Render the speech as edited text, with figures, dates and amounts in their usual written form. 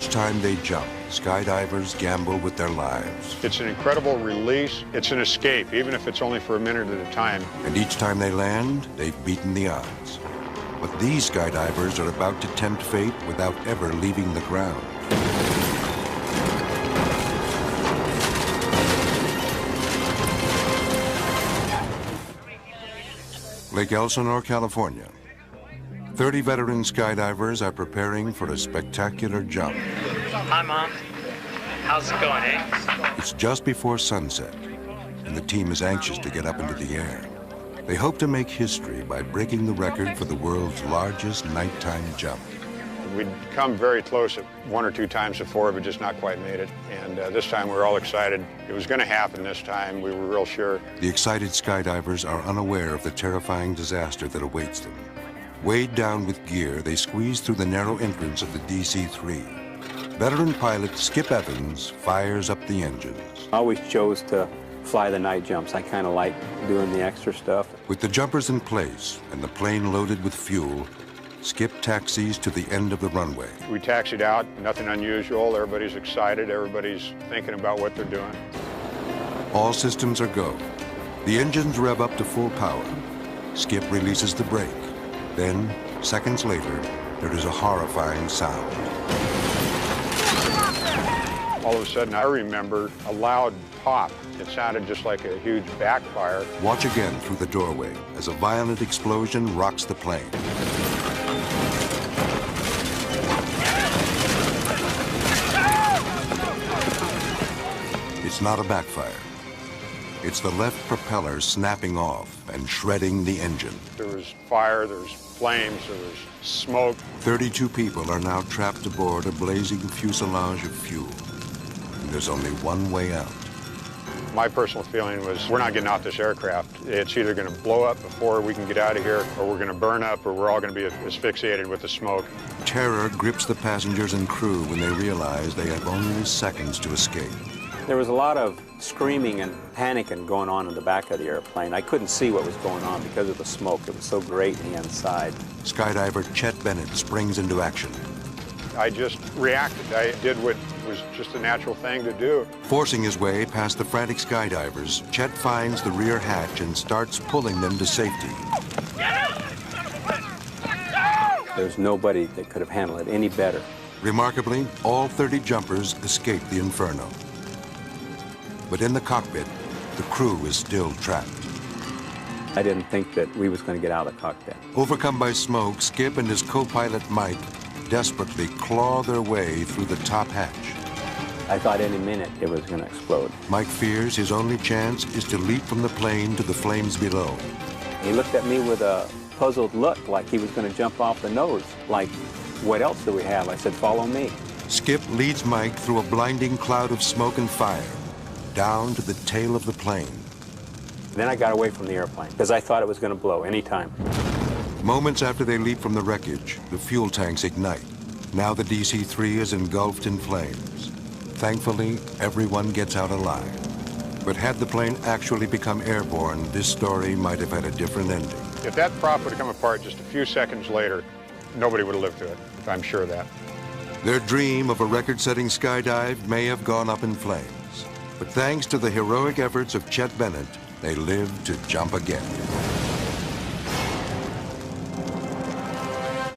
Each time they jump, skydivers gamble with their lives. It's an incredible release. It's an escape, even if it's only for a minute at a time. And each time they land, they've beaten the odds. But these skydivers are about to tempt fate without ever leaving the ground. Lake Elsinore, California. 30 veteran skydivers are preparing for a spectacular jump. Hi, Mom. How's it going, eh? It's just before sunset, and the team is anxious to get up into the air. They hope to make history by breaking the record for the world's largest nighttime jump. We'd come very close one or two times before, but just not quite made it. And this time we were all excited. It was going to happen this time. We were real sure. The excited skydivers are unaware of the terrifying disaster that awaits them. Weighed down with gear, they squeeze through the narrow entrance of the DC-3. Veteran pilot Skip Evans fires up the engines. I always chose to fly the night jumps. I kind of like doing the extra stuff. With the jumpers in place and the plane loaded with fuel, Skip taxis to the end of the runway. We taxied out, nothing unusual. Everybody's excited. Everybody's thinking about what they're doing. All systems are go. The engines rev up to full power. Skip releases the brake. Then, seconds later, there is a horrifying sound. All of a sudden, I remember a loud pop. It sounded just like a huge backfire. Watch again through the doorway as a violent explosion rocks the plane. It's not a backfire. It's the left propeller snapping off and shredding the engine. There was fire, there was flames, there was smoke. 32 people are now trapped aboard a blazing fuselage of fuel. And there's only one way out. My personal feeling was, we're not getting off this aircraft. It's either going to blow up before we can get out of here, or we're going to burn up, or we're all going to be asphyxiated with the smoke. Terror grips the passengers and crew when they realize they have only seconds to escape. There was a lot of screaming and panicking going on in the back of the airplane. I couldn't see what was going on because of the smoke. It was so great in the inside. Skydiver Chet Bennett springs into action. I just reacted. I did what was just a natural thing to do. Forcing his way past the frantic skydivers, Chet finds the rear hatch and starts pulling them to safety. There's nobody that could have handled it any better. Remarkably, all 30 jumpers escape the inferno. But in the cockpit, the crew is still trapped. I didn't think that we was going to get out of the cockpit. Overcome by smoke, Skip and his co-pilot Mike desperately claw their way through the top hatch. I thought any minute it was going to explode. Mike fears his only chance is to leap from the plane to the flames below. He looked at me with a puzzled look, like he was going to jump off the nose. Like, what else do we have? I said, follow me. Skip leads Mike through a blinding cloud of smoke and fire, down to the tail of the plane. Then I got away from the airplane, because I thought it was going to blow any time. Moments after they leap from the wreckage, the fuel tanks ignite. Now the DC-3 is engulfed in flames. Thankfully, everyone gets out alive. But had the plane actually become airborne, this story might have had a different ending. If that prop would have come apart just a few seconds later, nobody would have lived through it. I'm sure of that. Their dream of a record-setting skydive may have gone up in flames. But thanks to the heroic efforts of Chet Bennett, they lived to jump again.